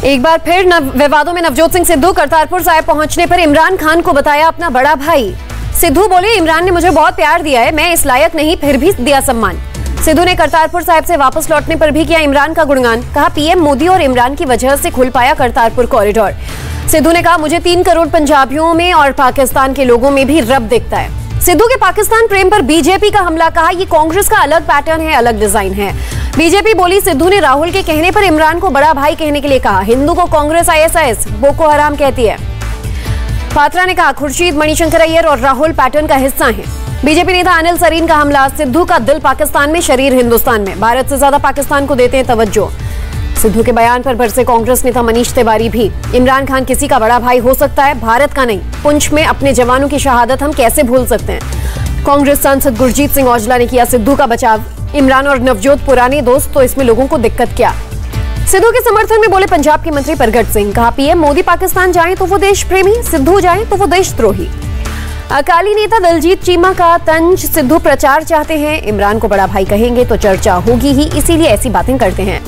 एक बार फिर विवादों में नवजोत सिंह सिद्धू करतारपुर साहिब पहुंचने पर इमरान खान को बताया अपना बड़ा भाई। सिद्धू बोले, इमरान ने मुझे बहुत प्यार दिया है, मैं इस लायक नहीं, फिर भी दिया सम्मान। सिद्धू ने करतारपुर साहिब से वापस लौटने पर भी किया इमरान का गुणगान। कहा, पीएम मोदी और इमरान की वजह से खुल पाया करतारपुर कॉरिडोर। सिद्धू ने कहा, मुझे 3 करोड़ पंजाबियों में और पाकिस्तान के लोगों में भी रब दिखता है। सिद्धू के पाकिस्तान प्रेम पर बीजेपी का हमला। कहा, ये कांग्रेस का अलग पैटर्न है, अलग डिजाइन है। बीजेपी बोली, सिद्धू ने राहुल के कहने पर इमरान को बड़ा भाई कहने के लिए कहा। हिंदू को कांग्रेस आईएसआईएस बोको हराम कहती है। पात्रा ने कहा, खुर्शीद, मणिशंकर अय्यर और राहुल पैटर्न का हिस्सा हैं। बीजेपी नेता अनिल सरीन का हमला। सिद्धू का दिल पाकिस्तान में, शरीर हिंदुस्तान में, भारत से ज्यादा पाकिस्तान को देते हैं तवज्जो। सिद्धू के बयान पर बरसे कांग्रेस नेता मनीष तिवारी भी। इमरान खान किसी का बड़ा भाई हो सकता है, भारत का नहीं। पुंछ में अपने जवानों की शहादत हम कैसे भूल सकते हैं। कांग्रेस सांसद गुरजीत सिंह औजला ने किया सिद्धू का बचाव। इमरान और नवजोत पुराने दोस्त, तो इसमें लोगों को दिक्कत क्या। सिद्धू के समर्थन में बोले पंजाब के मंत्री प्रगट सिंह। कहा, पीएम मोदी पाकिस्तान जाए तो वो देश प्रेमी, सिद्धू जाए तो वो देशद्रोही। अकाली नेता दलजीत चीमा का तंज। सिद्धू प्रचार चाहते हैं, इमरान को बड़ा भाई कहेंगे तो चर्चा होगी ही, इसीलिए ऐसी बातें करते हैं।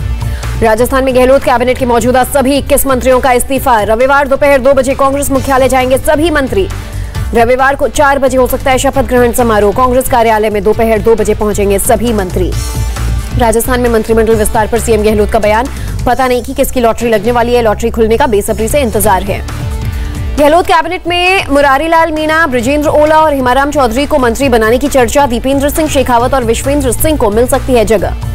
राजस्थान में गहलोत कैबिनेट के मौजूदा सभी 21 मंत्रियों का इस्तीफा। रविवार दोपहर 2 बजे कांग्रेस मुख्यालय जाएंगे सभी मंत्री। रविवार को 4 बजे हो सकता है शपथ ग्रहण समारोह। कांग्रेस कार्यालय में दोपहर 2 बजे पहुंचेंगे सभी मंत्री। राजस्थान में मंत्रिमंडल विस्तार पर सीएम गहलोत का बयान। पता नहीं कि किसकी लॉटरी लगने वाली है, लॉटरी खुलने का बेसब्री से इंतजार है। गहलोत कैबिनेट में मुरारीलाल मीणा, ब्रजेंद्र ओला और हिमाराम चौधरी को मंत्री बनाने की चर्चा। दीपेंद्र सिंह शेखावत और विश्वेंद्र सिंह को मिल सकती है जगह।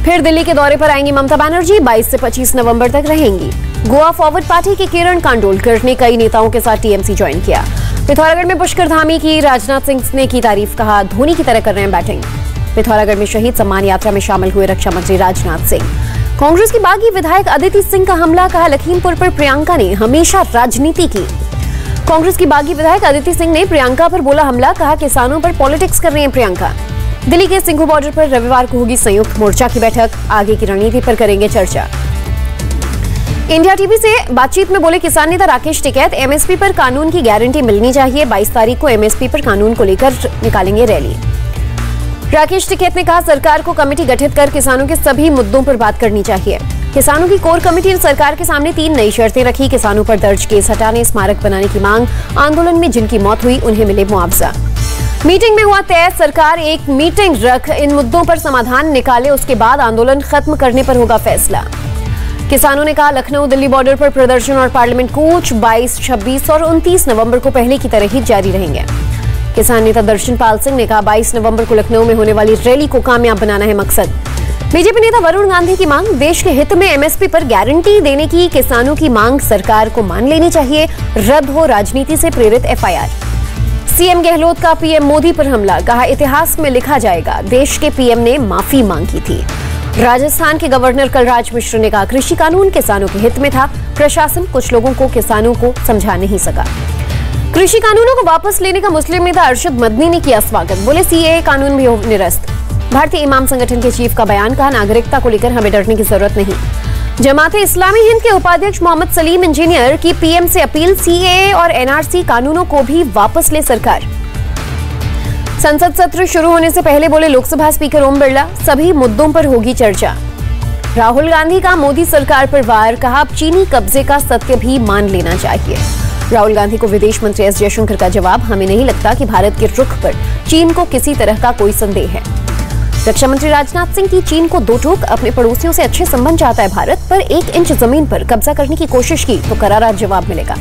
फिर दिल्ली के दौरे पर आएंगी ममता बनर्जी, 22 से 25 नवंबर तक रहेंगी। गोवा फॉरवर्ड पार्टी के किरण कांडोलकर ने कई नेताओं के साथ टीएमसी ज्वाइन किया। पिथौरागढ़ में पुष्कर धामी की राजनाथ सिंह ने की तारीफ। कहा, धोनी की तरह कर रहे हैं बैटिंग। पिथौरागढ़ में शहीद सम्मान यात्रा में शामिल हुए रक्षा मंत्री राजनाथ सिंह। कांग्रेस की बागी विधायक अदिति सिंह का हमला। कहा, लखीमपुर पर प्रियंका ने हमेशा राजनीति की। कांग्रेस की बागी विधायक अदिति सिंह ने प्रियंका पर बोला हमला। कहा, किसानों पर पॉलिटिक्स कर रही हैं प्रियंका। दिल्ली के सिंघू बॉर्डर पर रविवार को होगी संयुक्त मोर्चा की बैठक। आगे की रणनीति पर करेंगे चर्चा। इंडिया टीवी से बातचीत में बोले किसान नेता राकेश टिकैत, एमएसपी पर कानून की गारंटी मिलनी चाहिए। 22 तारीख को एमएसपी पर कानून को लेकर निकालेंगे रैली। राकेश टिकैत ने कहा, सरकार को कमेटी गठित कर किसानों के सभी मुद्दों पर बात करनी चाहिए। किसानों की कोर कमेटी ने सरकार के सामने 3 नई शर्तें रखी। किसानों पर दर्ज केस हटाने, स्मारक बनाने की मांग, आंदोलन में जिनकी मौत हुई उन्हें मिले मुआवजा। मीटिंग में हुआ तय, सरकार एक मीटिंग रख इन मुद्दों पर समाधान निकाले, उसके बाद आंदोलन खत्म करने पर होगा फैसला। किसानों ने कहा, लखनऊ दिल्ली बॉर्डर पर प्रदर्शन और पार्लियामेंट कूच 22, 26 और 29 नवंबर को पहले की तरह ही जारी रहेंगे। किसान नेता दर्शन पाल सिंह ने कहा, 22 नवंबर को लखनऊ में होने वाली रैली को कामयाब बनाना है मकसद। बीजेपी नेता वरुण गांधी की मांग, देश के हित में एमएसपी पर गारंटी देने की किसानों की मांग सरकार को मान लेनी चाहिए। रद्द हो राजनीति से प्रेरित एफआईआर। सीएम गहलोत का पीएम मोदी पर हमला। कहा, इतिहास में लिखा जाएगा, देश के पीएम ने माफी मांगी थी। राजस्थान के गवर्नर कलराज मिश्र ने कहा, कृषि कानून किसानों के हित में था, प्रशासन कुछ लोगों को किसानों को समझा नहीं सका। कृषि कानूनों को वापस लेने का मुस्लिम नेता अरशद मदनी ने किया स्वागत। बोले, सीएए कानून भी हो निरस्त। भारतीय इमाम संगठन के चीफ का बयान। कहा, नागरिकता को लेकर हमें डरने की जरूरत नहीं। जमाते इस्लामी हिंद के उपाध्यक्ष मोहम्मद सलीम इंजीनियर की पीएम से अपील, सीएए और एनआरसी कानूनों को भी वापस ले सरकार। संसद सत्र शुरू होने से पहले बोले लोकसभा स्पीकर ओम बिरला, सभी मुद्दों पर होगी चर्चा। राहुल गांधी का मोदी सरकार पर वार। कहा, अब चीनी कब्जे का सत्य भी मान लेना चाहिए। राहुल गांधी को विदेश मंत्री एस जयशंकर का जवाब, हमें नहीं लगता कि भारत के रुख पर चीन को किसी तरह का कोई संदेह है। रक्षा मंत्री राजनाथ सिंह की चीन को 2 टोक, अपने पड़ोसियों से अच्छे संबंध चाहता है भारत, पर 1 इंच जमीन पर कब्जा करने की कोशिश की तो करारा जवाब मिलेगा।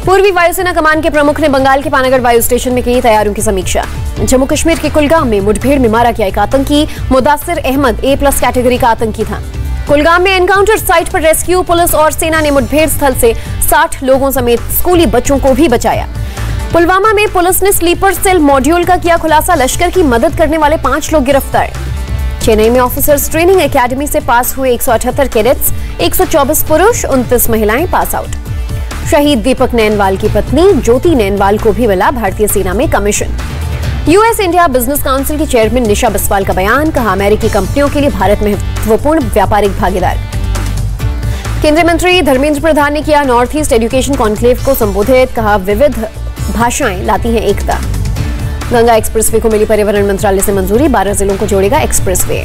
पूर्वी वायुसेना कमान के प्रमुख ने बंगाल के पानागढ़ वायु स्टेशन में की तैयारियों की समीक्षा। जम्मू कश्मीर के कुलगाम में मुठभेड़ में मारा गया एक आतंकी। मुदासिर अहमद A+ कैटेगरी का आतंकी था। कुलगाम में एनकाउंटर साइट पर रेस्क्यू, पुलिस और सेना ने मुठभेड़ स्थल से 60 लोगों समेत स्कूली बच्चों को भी बचाया। पुलवामा में पुलिस ने स्लीपर सेल मॉड्यूल का किया खुलासा। लश्कर की मदद करने वाले 5 लोग गिरफ्तार। चेन्नई में ऑफिसर्स ट्रेनिंग एकेडमी से पास हुए 178 कैडेट्स, 124 पुरुष, 29 महिलाएं पास आउट। शहीद दीपक नैनवाल की पत्नी ज्योति नैनवाल को भी मिला भारतीय सेना में commission. US India business council की चेयरमैन निशा बिस्वाल का बयान। कहा, अमेरिकी कंपनियों के लिए भारत महत्वपूर्ण व्यापारिक भागीदार। केंद्रीय मंत्री धर्मेंद्र प्रधान ने किया नॉर्थ ईस्ट एजुकेशन कॉन्क्लेव को संबोधित। कहा, विविध भाषाएं लाती हैं एकता। गंगा एक्सप्रेसवे को मिली परिवहन मंत्रालय से मंजूरी। 12 जिलों को जोड़ेगा एक्सप्रेसवे।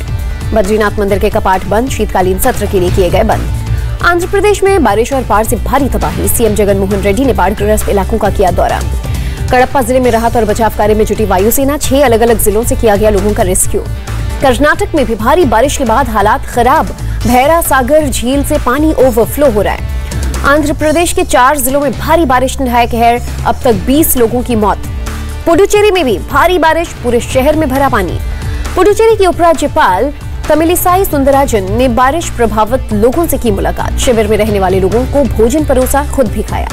बद्रीनाथ मंदिर के कपाट बंद, शीतकालीन सत्र के लिए किए गए बंद। आंध्र प्रदेश में बारिश और बाढ़ से भारी तबाही। सीएम जगनमोहन रेड्डी ने बाढ़ग्रस्त इलाकों का किया दौरा। कडप्पा जिले में राहत और बचाव कार्य में जुटी वायुसेना। 6 अलग अलग जिलों से किया गया लोगों का रेस्क्यू। कर्नाटक में भी भारी बारिश के बाद हालात खराब। भैरा सागर झील से पानी ओवरफ्लो हो रहा है। आंध्र प्रदेश के 4 जिलों में भारी बारिश ने ढाया कहर। अब तक 20 लोगों की मौत। पुडुचेरी में भी भारी बारिश, पूरे शहर में भरा पानी। पुडुचेरी की उपराज्यपाल तमिलिसाई सुंदरराजन ने बारिश प्रभावित लोगों से की मुलाकात। शिविर में रहने वाले लोगों को भोजन परोसा, खुद भी खाया।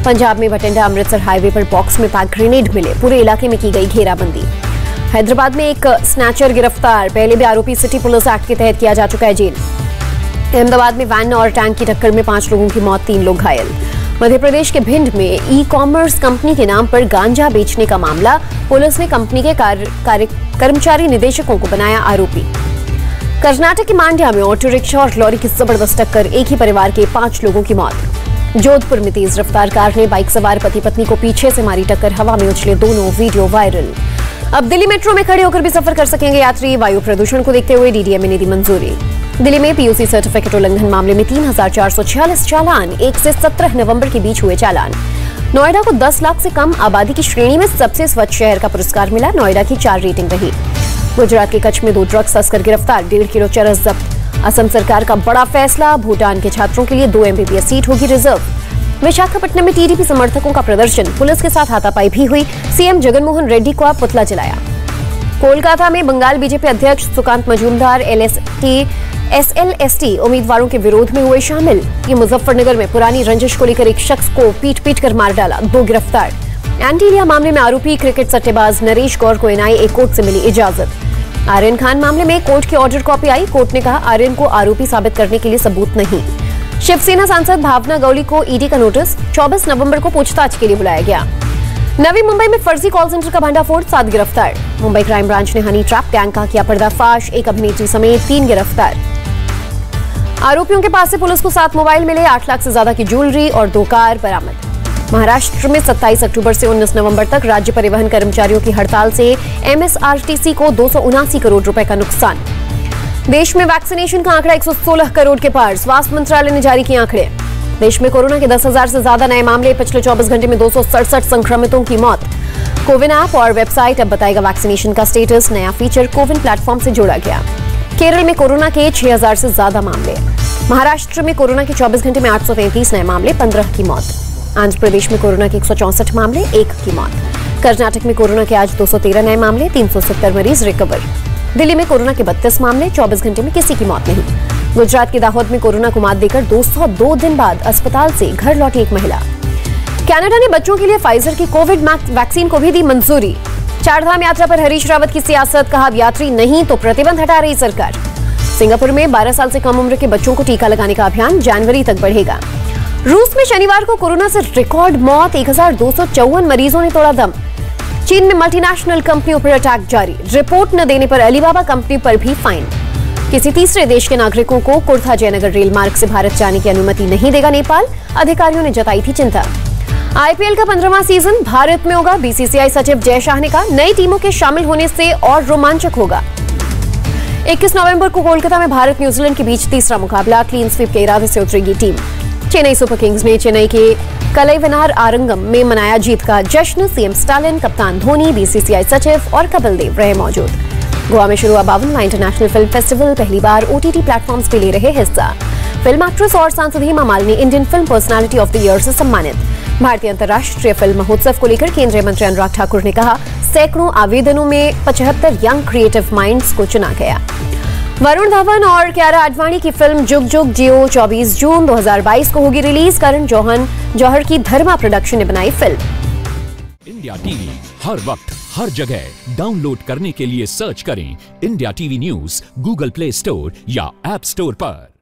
पंजाब में बठिंडा अमृतसर हाईवे पर बॉक्स में पैक ग्रेनेड मिले। पूरे इलाके में की गई घेराबंदी। हैदराबाद में एक स्नैचर गिरफ्तार। पहले भी आरोपी सिटी पुलिस एक्ट के तहत किया जा चुका है जेल। अहमदाबाद में वैन और टैंक की टक्कर में 5 लोगों की मौत, 3 लोग घायल। मध्य प्रदेश के भिंड में ई-कॉमर्स कंपनी के नाम पर गांजा बेचने का मामला। पुलिस ने कंपनी के कर्मचारी निदेशकों को बनाया आरोपी। कर्नाटक के मांड्या में ऑटो रिक्शा और लॉरी की जबरदस्त टक्कर, एक ही परिवार के 5 लोगों की मौत। जोधपुर में तेज रफ्तार कार ने बाइक सवार पति पत्नी को पीछे से मारी टक्कर, हवा में उछले दोनों, वीडियो वायरल। अब दिल्ली मेट्रो में खड़े होकर भी सफर कर सकेंगे यात्री। वायु प्रदूषण को देखते हुए डीडीएम ने दी मंजूरी। दिल्ली में पीयूसी सर्टिफिकेट उल्लंघन मामले में 3446 चालान। 1 से 17 नवंबर के बीच हुए चालान। नोएडा को 10 लाख से कम आबादी की श्रेणी में सबसे स्वच्छ शहर का पुरस्कार मिला। नोएडा की 4 रेटिंग रही। गुजरात के कच्छ में 2 ड्रग्स तस्कर गिरफ्तार, 1.5 किलो चरस जब्त। असम सरकार का बड़ा फैसला, भूटान के छात्रों के लिए 2 MBBS सीट होगी रिजर्व। विशाखापट्टनम में टीडीपी समर्थकों का प्रदर्शन, पुलिस के साथ हाथापाई भी हुई। सीएम जगनमोहन रेड्डी को पुतला जलाया। कोलकाता में बंगाल बीजेपी अध्यक्ष सुकांत मजूमदार SLST उम्मीदवारों के विरोध में हुए शामिल। ये मुजफ्फरनगर में पुरानी रंजिश को लेकर एक शख्स को पीट कर मार डाला, 2 गिरफ्तार। एंटी इंडिया मामले में आरोपी क्रिकेट सट्टेबाज नरेश गौर को NIA कोर्ट से मिली इजाजत। आर्यन खान मामले में कोर्ट की ऑर्डर कॉपी आई। कोर्ट ने कहा आर्यन को आरोपी साबित करने के लिए सबूत नहीं। शिवसेना सांसद भावना गौली को ईडी का नोटिस, 24 नवंबर को पूछताछ के लिए बुलाया गया। नवी मुंबई में फर्जी कॉल सेंटर का भंडाफोड़, 7 गिरफ्तार। मुंबई क्राइम ब्रांच ने हनी ट्रैप गैंग का किया पर्दाफाश, एक अभिनेत्री समेत 3 गिरफ्तार। आरोपियों के पास से पुलिस को 7 मोबाइल मिले, 8 लाख से ज्यादा की ज्वेलरी और 2 कार बरामद। महाराष्ट्र में 27 अक्टूबर से 19 नवंबर तक राज्य परिवहन कर्मचारियों की हड़ताल से MSRTC को 279 करोड़ रुपए का नुकसान। देश में वैक्सीनेशन का आंकड़ा 116 करोड़ के पार, स्वास्थ्य मंत्रालय ने जारी किए आंकड़े। देश में कोरोना के 10,000 से ज्यादा नए मामले, पिछले 24 घंटे में 267 संक्रमितों की मौत। कोविन ऐप और वेबसाइट अब बताएगा वैक्सीनेशन का स्टेटस। नया फीचर कोविन प्लेटफॉर्म से जोड़ा गया। केरल में कोरोना के 6,000 से ज्यादा मामले। महाराष्ट्र में कोरोना के 24 घंटे में 833 नए मामले, 15 की मौत। आंध्र प्रदेश में कोरोना के 164 मामले, 1 की मौत। कर्नाटक में कोरोना के आज 213 नए मामले, 370 मरीज रिकवर। दिल्ली में कोरोना के 32 मामले, 24 घंटे में किसी की मौत नहीं। गुजरात के दाहोद में कोरोना को मात देकर 202 दिन बाद अस्पताल से घर लौटी एक महिला। कनाडा ने बच्चों के लिए फाइजर की कोविड वैक्सीन को भी दी मंजूरी। 4 धाम यात्रा पर हरीश रावत की सियासत, कहा यात्री नहीं तो प्रतिबंध हटा रही सरकार। सिंगापुर में 12 साल से कम उम्र के बच्चों को टीका लगाने का अभियान जनवरी तक बढ़ेगा। रूस में शनिवार को कोरोना से रिकॉर्ड मौत, 1254 मरीजों ने तोड़ा दम। चीन में मल्टीनेशनल कंपनियों पर अटैक जारी, रिपोर्ट न देने पर अलीबाबा कंपनी पर भी फाइन। किसी तीसरे देश के नागरिकों को कुर्था जयनगर रेल मार्ग से भारत जाने की अनुमति नहीं देगा नेपाल, अधिकारियों ने जताई थी चिंता। IPL का 15वां सीजन भारत में होगा। BCCI सचिव जय शाह ने कहा नई टीमों के शामिल होने से और रोमांचक होगा। 21 नवंबर को कोलकाता में भारत न्यूजीलैंड के बीच तीसरा मुकाबला, क्लीन स्वीप के इरादे से उतरेगी टीम। चेन्नई सुपर किंग्स ने चेन्नई के कलईवनार आरंगम में मनाया जीत का जश्न। CM स्टालिन, कप्तान धोनी, BCCI सचिव और कपिल देव रहे मौजूद। गोवा में शुरू हुआ 52वां इंटरनेशनल फिल्म फेस्टिवल, पहली बार OTT प्लेटफॉर्म्स पे ले रहे हिस्सा। फिल्म एक्ट्रेस और सांसद Hema Malini Indian film personality of the year से सम्मानित। भारतीय अंतर्राष्ट्रीय फिल्म महोत्सव को लेकर केंद्रीय मंत्री अनुराग ठाकुर ने कहा सैकड़ों आवेदनों में 75 यंग क्रिएटिव माइंड्स को चुना गया। वरुण धवन और कियारा आडवाणी की फिल्म जुग जुग जियो 24 जून 2022 को होगी रिलीज। करण जौहर की धर्मा प्रोडक्शन ने बनाई फिल्म। इंडिया टीवी हर वक्त हर जगह डाउनलोड करने के लिए सर्च करें India TV news Google play store या ऐप स्टोर पर।